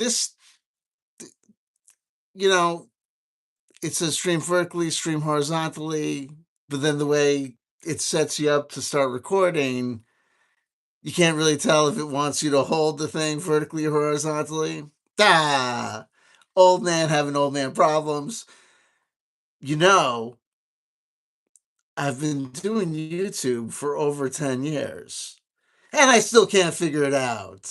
This, you know, it says stream vertically, stream horizontally, but then the way it sets you up to start recording, you can't really tell if it wants you to hold the thing vertically or horizontally. Ah, old man having old man problems. You know, I've been doing YouTube for over 10 years, and I still can't figure it out.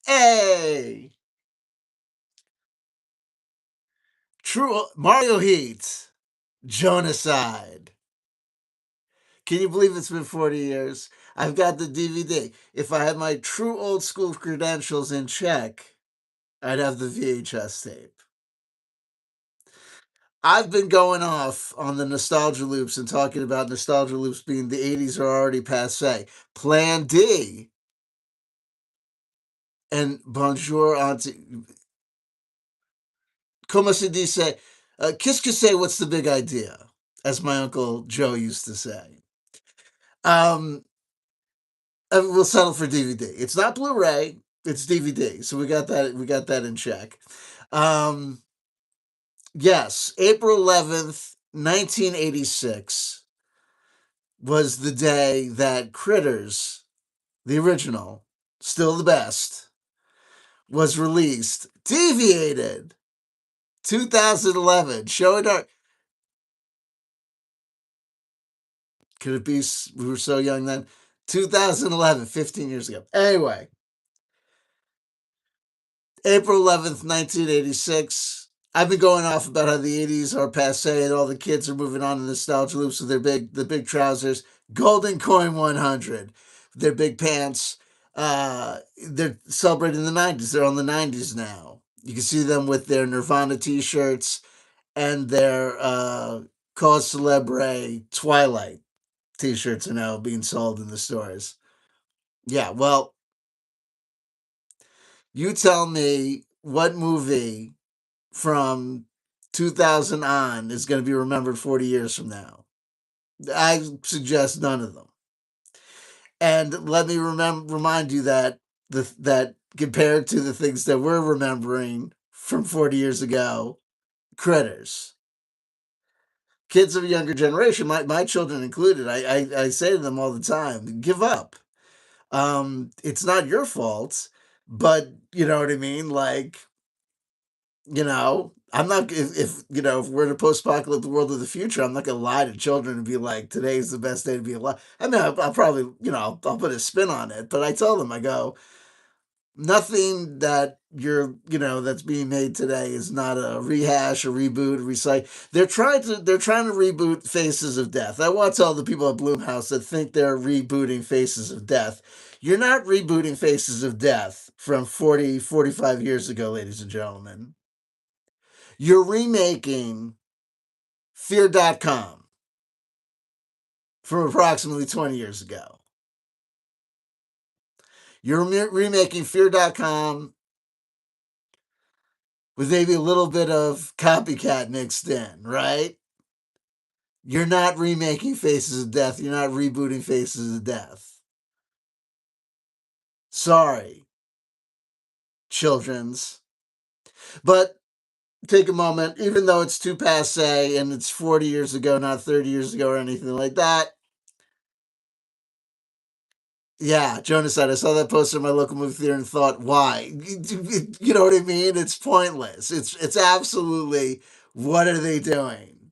Hey! True Mario Heat, Jonaside. Can you believe it's been 40 years? I've got the DVD. If I had my true old school credentials in check, I'd have the VHS tape. I've been going off on the nostalgia loops and talking about nostalgia loops being the 80s are already passe. Plan D and Bonjour Auntie. Como se dice? Qu'est-ce que c'est? What's the big idea? As my Uncle Joe used to say. Um, we'll settle for DVD. It's not Blu-ray. It's DVD. So we got that. We got that in check. Um, yes, April 11th, 1986 was the day that Critters, the original, still the best, was released. Deviated. 2011. Show it our. Could it be we were so young then? 2011, 15 years ago. Anyway, April 11th, 1986. I've been going off about how the 80s are passe and all the kids are moving on to nostalgia loops with the big trousers. Golden Coin 100, their big pants. They're celebrating the 90s. They're on the 90s now. You can see them with their Nirvana t-shirts and their Cause Celebre Twilight t-shirts are now being sold in the stores. Yeah, well, you tell me what movie from 2000 on is going to be remembered 40 years from now. I suggest none of them. And let me remind you that that compared to the things that we're remembering from 40 years ago, Critters. Kids of a younger generation, my children included, I say to them all the time, give up. It's not your fault, but you know what I mean? Like, I'm not if if we're in a post-apocalyptic world of the future, I'm not gonna lie to children and be like, today's the best day to be alive. I mean, I'll probably I'll put a spin on it, but I tell them, I go, nothing that that's being made today is not a rehash, a reboot, a recite. They're trying to reboot Faces of Death. I want to tell the people at Bloomhouse that think they're rebooting Faces of Death. You're not rebooting Faces of Death from 45 years ago, ladies and gentlemen. You're remaking Fear.com from approximately 20 years ago. You're remaking Fear.com with maybe a little bit of copycat mixed in, right? You're not remaking Faces of Death. You're not rebooting Faces of Death. Sorry, children's. But take a moment, even though it's too passe and it's 40 years ago, not 30 years ago or anything like that. Yeah, Jonas said, I saw that poster in my local movie theater and thought, why? You know what I mean? It's pointless. It's absolutely, what are they doing?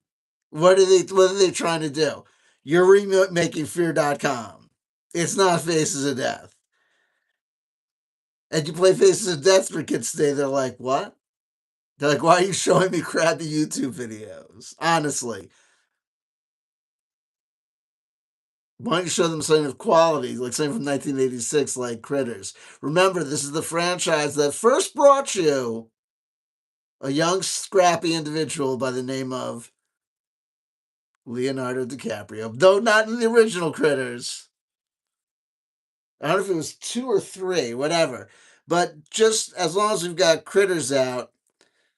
What are they trying to do? You're remaking Fear.com. It's not Faces of Death. And you play Faces of Death for kids today, they're like, what? They're like, why are you showing me crappy YouTube videos? Honestly. Why don't you show them something of quality, like something from 1986, like Critters? Remember, this is the franchise that first brought you a young, scrappy individual by the name of Leonardo DiCaprio, though not in the original Critters. I don't know if it was 2 or 3, whatever. But just as long as we've got Critters out,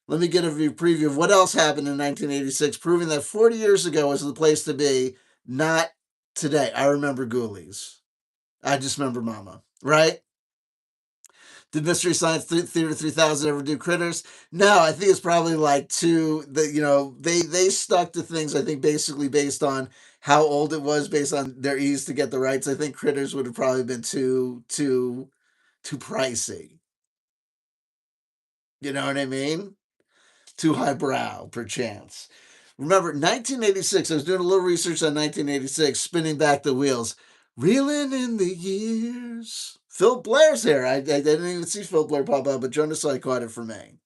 let me get a preview of what else happened in 1986, proving that 40 years ago was the place to be, not today. I remember Ghoulies. I just remember Mama, right? Did Mystery Science Theater 3000 ever do Critters? No, I think it's probably like two. That they stuck to things. I think basically based on how old it was, based on their ease to get the rights. I think Critters would have probably been too pricey. You know what I mean? Too highbrow, perchance. Remember, 1986. I was doing a little research on 1986, spinning back the wheels, reeling in the years. Phil Blair's here. I didn't even see Phil Blair pop up, but Jonas I caught it for me.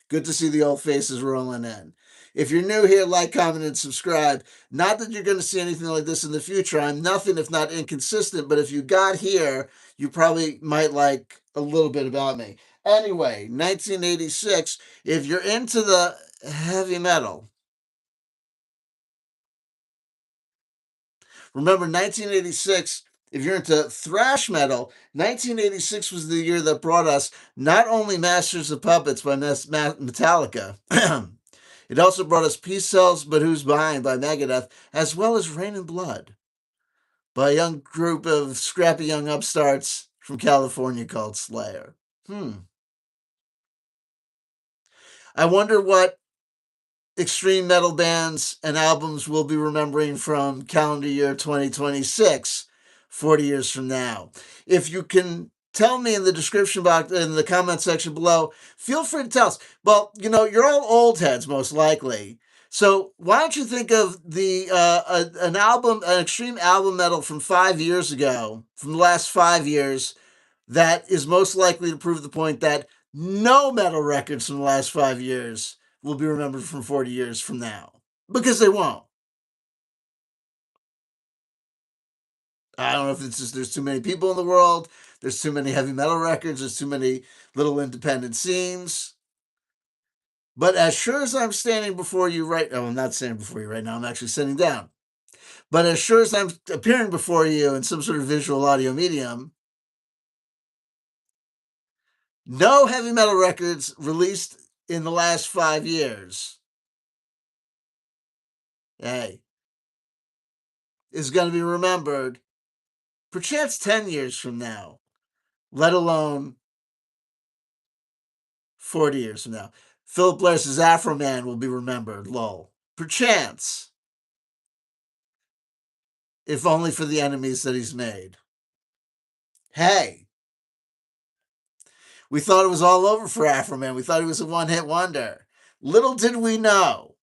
Good to see the old faces rolling in. If you're new here, like, comment, and subscribe. Not that you're going to see anything like this in the future. I'm nothing if not inconsistent, but if you got here, you probably might like a little bit about me. Anyway, 1986, if you're into the heavy metal, remember 1986, if you're into thrash metal, 1986 was the year that brought us not only Masters of Puppets by Metallica, it also brought us Peace Sells But Who's Behind by Megadeth, as well as Rain and Blood by a young group of scrappy young upstarts from California called Slayer. I wonder what extreme metal bands and albums we'll be remembering from calendar year 2026, 40 years from now. If you can tell me in the description box, in the comment section below, feel free to tell us. Well, you're all old heads, most likely. So why don't you think of an extreme album metal from 5 years ago, from the last 5 years, that is most likely to prove the point that no metal records from the last 5 years will be remembered from 40 years from now. Because they won't. I don't know if it's just there's too many people in the world, there's too many heavy metal records, there's too many little independent scenes. But as sure as I'm standing before you I'm not standing before you right now, I'm actually sitting down. But as sure as I'm appearing before you in some sort of visual audio medium, no heavy metal records released in the last 5 years, hey, is going to be remembered perchance 10 years from now, let alone 40 years from now. Philip Blair's Afro Man will be remembered, lol. Perchance, if only for the enemies that he's made. Hey, we thought it was all over for Afro Man. We thought he was a one-hit wonder. Little did we know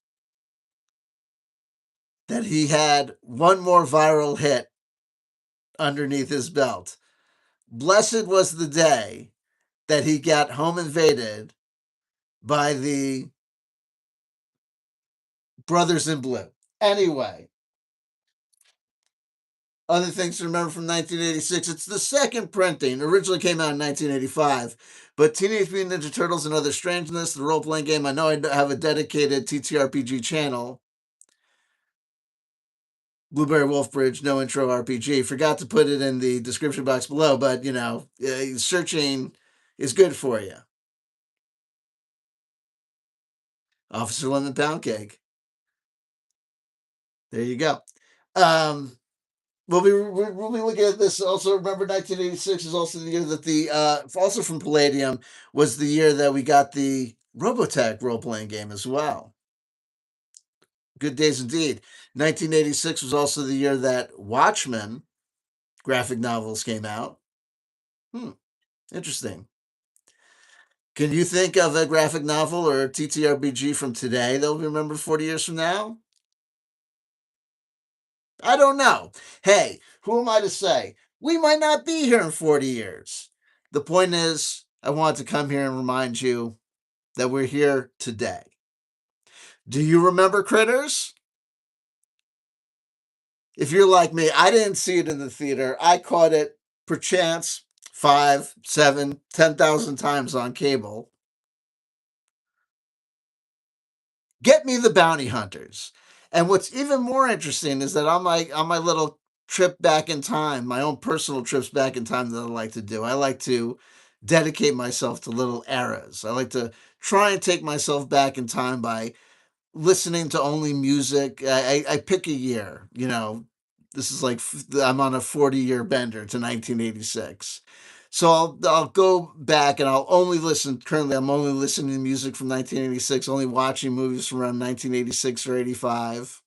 that he had one more viral hit underneath his belt. Blessed was the day that he got home invaded by the Brothers in Blue. Anyway, other things to remember from 1986. It's the second printing. Originally came out in 1985. But Teenage Mutant Ninja Turtles and Other Strangeness, the role-playing game. I know I have a dedicated TTRPG channel. Blueberry Wolf Bridge, No Intro RPG. Forgot to put it in the description box below, but, searching is good for you. Officer Lemon Pound Cake. There you go. We'll be looking at this. Also, remember 1986 is also the year that also from Palladium, was the year that we got the Robotech role-playing game as well. Good days indeed. 1986 was also the year that Watchmen graphic novels came out. Interesting. Can you think of a graphic novel or a TTRPG from today that will be remembered 40 years from now? I don't know. Hey, who am I to say? We might not be here in 40 years. The point is, I wanted to come here and remind you that we're here today. Do you remember Critters? If you're like me, I didn't see it in the theater. I caught it perchance 5, 7, 10,000 times on cable. Get me the Bounty Hunters. And what's even more interesting is that on my little trip back in time, my own personal trips back in time that I like to do, I like to dedicate myself to little eras. I like to try and take myself back in time by listening to only music. I pick a year, this is like I'm on a 40-year bender to 1986. So I'll go back and I'll only listen. Currently, I'm only listening to music from 1986. Only watching movies from around 1986 or 85,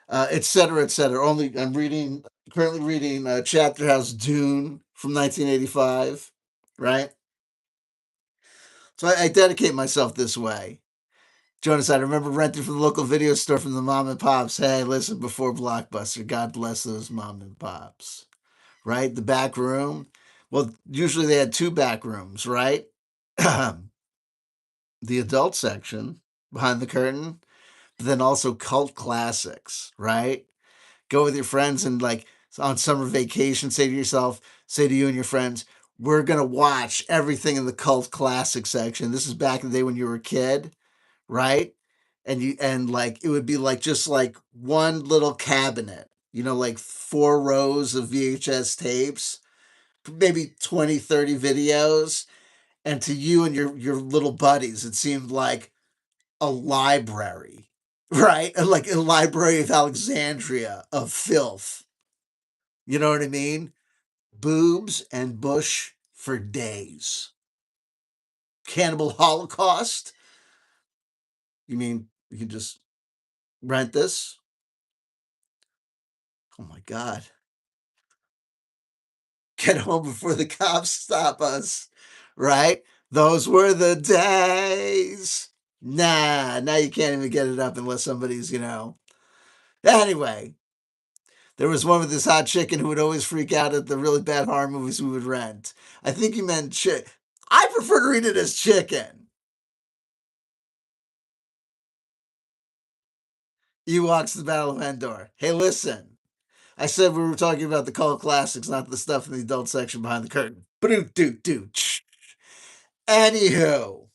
et cetera, et cetera. Only I'm reading currently reading Chapter House Dune from 1985. Right. So I dedicate myself this way. Jonas, I remember renting from the local video store from the mom and pops. Hey, listen, before Blockbuster, God bless those mom and pops. Right? The back room. Well, usually they had two back rooms, right? The adult section behind the curtain, but then also cult classics, right? Go with your friends and like on summer vacation, say to yourself, say to you and your friends, we're gonna watch everything in the cult classic section. This is back in the day when you were a kid, right? And like it would be like just like one little cabinet, like four rows of VHS tapes, maybe 20, 30 videos. And to you and your little buddies, it seemed like a library, right? Like a library of Alexandria of filth. You know what I mean? Boobs and Bush for days. Cannibal Holocaust? You mean you can just rent this? Oh my God. Get home before the cops stop us, right? Those were the days. Nah, now you can't even get it up unless somebody's. Anyway, there was one with this hot chicken who would always freak out at the really bad horror movies we would rent. I think you meant chick. I prefer to read it as chicken. Ewoks, the Battle of Endor. Hey, listen. I said we were talking about the cult classics, not the stuff in the adult section behind the curtain. Ba-do-do-do. Anywho,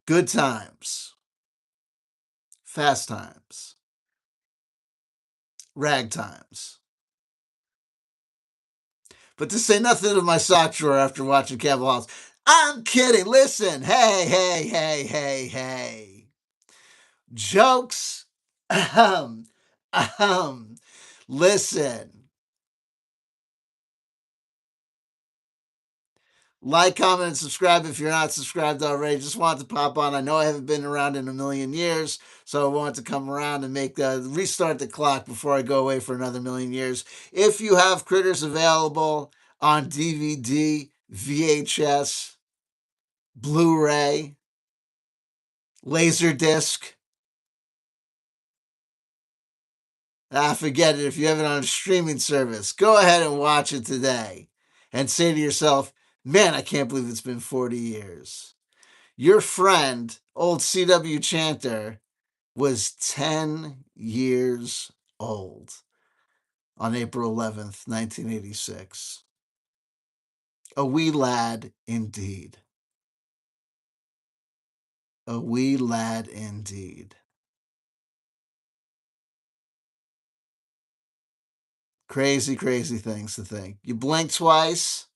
good times, fast times, rag times. But to say nothing of my sock drawer after watching Cannibal House. I'm kidding. Listen. Hey, hey, hey, hey, hey. Jokes. Ahem. Ahem. Listen. Like, comment, and subscribe if you're not subscribed already. Just wanted to pop on. I know I haven't been around in a million years, so I wanted to come around and restart the clock before I go away for another million years. If you have Critters available on DVD, VHS, Blu-ray, Laserdisc, forget it. If you have it on a streaming service, go ahead and watch it today, and say to yourself, "Man, I can't believe it's been 40 years." Your friend, old C.W. Chanter, was 10 years old on April 11th, 1986. A wee lad indeed. A wee lad indeed. Crazy, crazy things to think. You blink twice,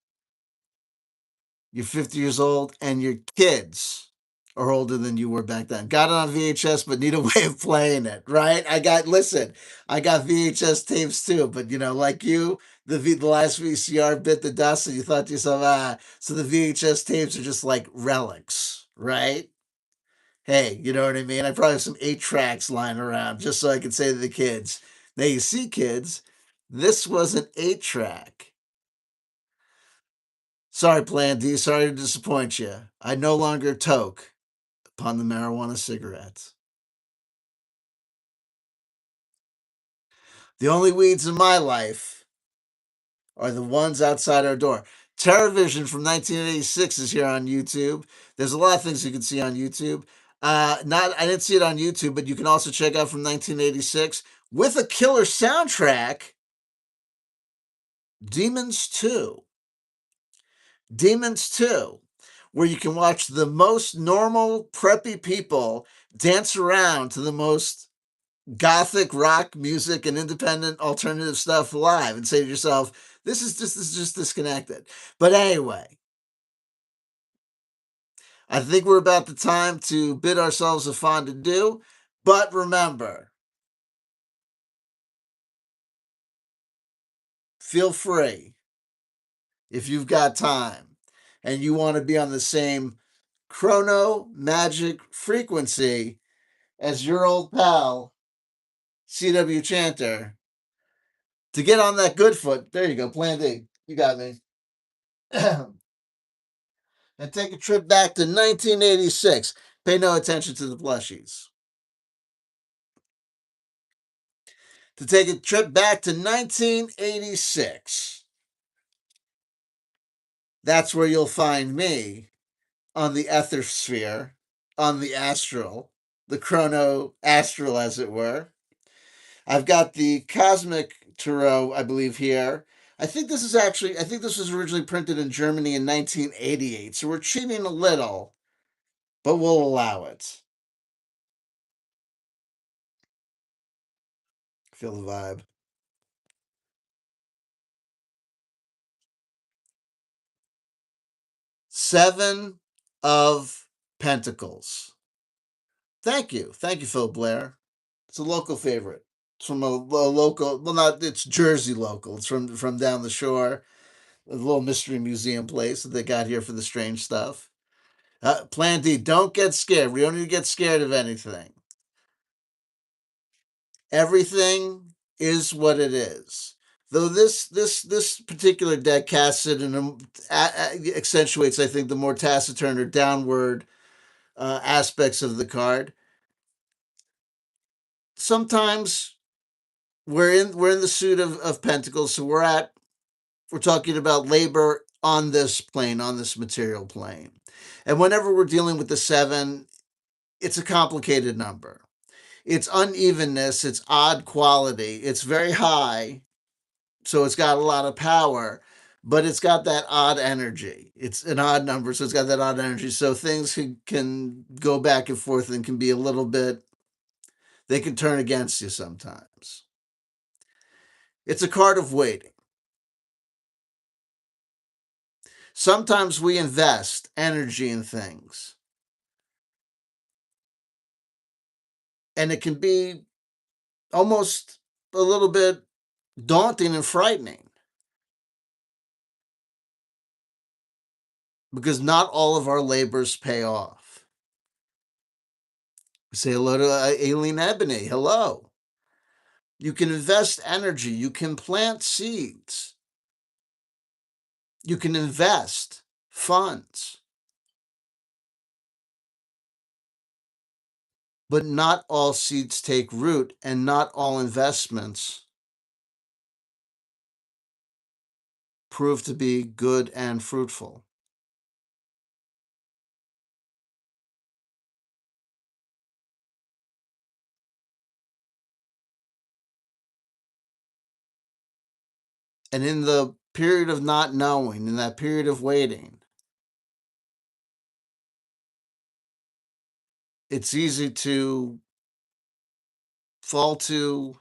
you're 50 years old, and your kids are older than you were back then. Got it on VHS, but need a way of playing it, right? I got VHS tapes too, but like you, the last VCR bit the dust, and you thought to yourself, so the VHS tapes are just like relics, right? Hey, you know what I mean? I probably have some 8 tracks lying around just so I could say to the kids, now you see, kids, this was an 8 track. Sorry, Plan D, sorry to disappoint you. I no longer toke upon the marijuana cigarettes. The only weeds in my life are the ones outside our door. TerraVision from 1986 is here on YouTube. There's a lot of things you can see on YouTube. Not I didn't see it on YouTube, but you can also check out from 1986 with a killer soundtrack, Demons 2. Demons 2, where you can watch the most normal preppy people dance around to the most gothic rock music and independent alternative stuff live and say to yourself, this is just disconnected. But anyway, I think we're about the time to bid ourselves a fond adieu. But remember, feel free if you've got time and you want to be on the same chrono magic frequency as your old pal, CW Chanter, to get on that good foot. There you go, Plan D. You got me. And take a trip back to 1986. Pay no attention to the plushies. To take a trip back to 1986. That's where you'll find me on the ether sphere, on the astral, the chrono astral, as it were. I've got the Cosmic Tarot, I believe, here. I think this was originally printed in Germany in 1988, so we're cheating a little, but we'll allow it. Feel the vibe. Seven of Pentacles. Thank you. Thank you, Phil Blair. It's a local favorite. It's from a local, well, not, it's Jersey local. It's from down the shore, a little mystery museum place that they got here for the strange stuff. Plan D, don't get scared. We don't need to get scared of anything. Everything is what it is. Though this particular deck casts it and accentuates, I think, the more taciturn or downward aspects of the card. Sometimes we're in the suit of Pentacles, so we're talking about labor on this plane, on this material plane. And whenever we're dealing with the seven, it's a complicated number. It's unevenness, it's odd quality, it's very high, so it's got a lot of power, but it's got that odd energy. It's an odd number, so it's got that odd energy. So things can go back and forth and can be a little bit, they can turn against you sometimes. It's a card of waiting. Sometimes we invest energy in things, and it can be almost a little bit daunting and frightening because not all of our labors pay off. Say hello to Aileen Ebony. Hello. You can invest energy. You can plant seeds. You can invest funds. But not all seeds take root, and not all investments prove to be good and fruitful. And in the period of not knowing, in that period of waiting, it's easy to fall to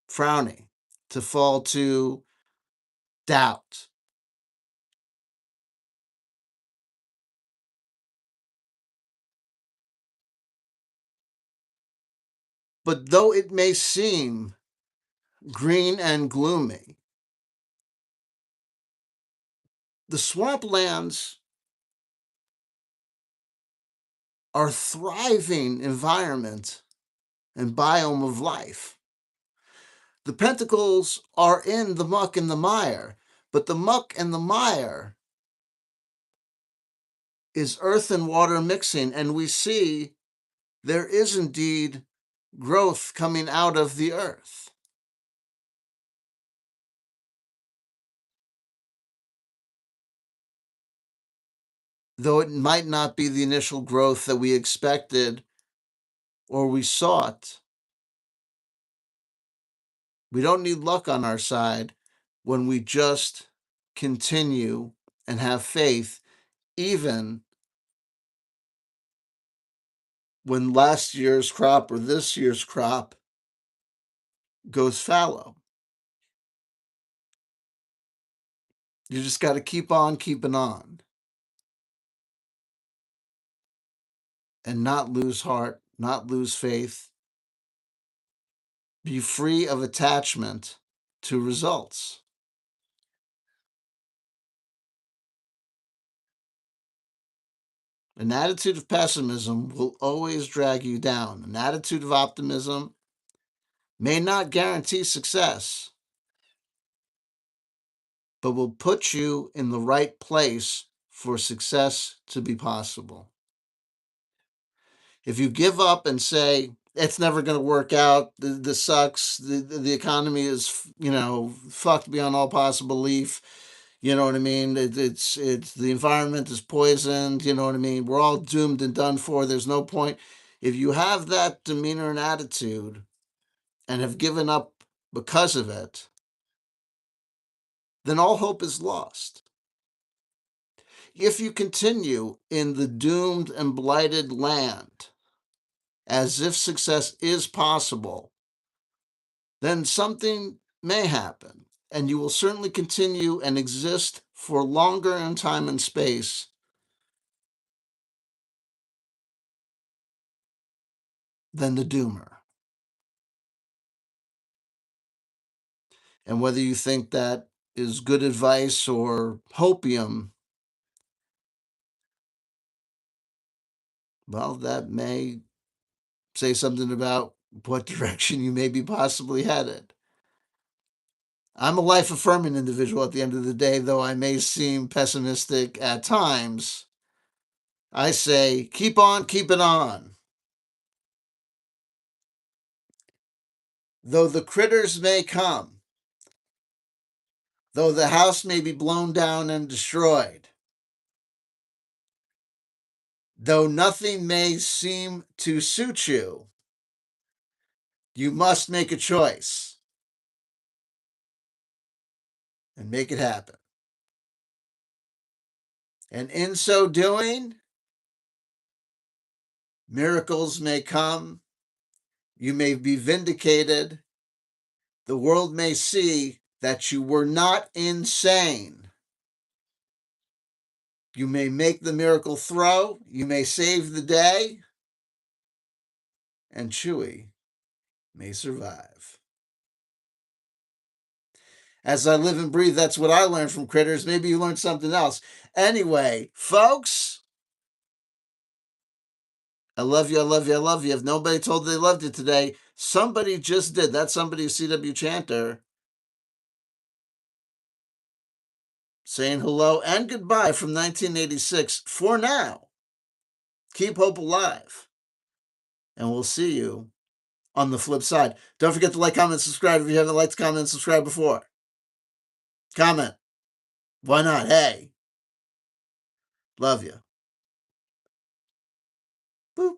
frowning, to fall to doubt. But though it may seem green and gloomy, the swamplands are thriving environment and biome of life. The pentacles are in the muck and the mire, but the muck and the mire is earth and water mixing, and we see there is indeed growth coming out of the earth. Though it might not be the initial growth that we expected or we sought, we don't need luck on our side when we just continue and have faith, even when last year's crop or this year's crop goes fallow. You just got to keep on keeping on. and not lose heart, not lose faith. Be free of attachment to results. An attitude of pessimism will always drag you down. An attitude of optimism may not guarantee success, but will put you in the right place for success to be possible. If you give up and say, it's never going to work out, this sucks, the economy is, fucked beyond all possible belief, you know what I mean? It's the environment is poisoned, you know what I mean? We're all doomed and done for. There's no point. If you have that demeanor and attitude and have given up because of it, then all hope is lost. If you continue in the doomed and blighted land as if success is possible, then something may happen, and you will certainly continue and exist for longer in time and space than the doomer. And whether you think that is good advice or hopium, well, that may say something about what direction you may be possibly headed. I'm a life affirming individual at the end of the day, though I may seem pessimistic at times. I say, keep on keeping on. Though the critters may come, though the house may be blown down and destroyed, though nothing may seem to suit you, you must make a choice and make it happen. And in so doing, miracles may come, you may be vindicated, the world may see that you were not insane. You may make the miracle throw, you may save the day, and Chewy may survive. As I live and breathe, that's what I learned from Critters. Maybe you learned something else. Anyway, folks, I love you, I love you, I love you. If nobody told you they loved you today, somebody just did. That somebody is CW Chanter saying hello and goodbye from 1986 for now. Keep hope alive. And we'll see you on the flip side. Don't forget to like, comment, subscribe if you haven't liked, comment, and subscribe before. Comment. Why not? Hey. Love you. Boop.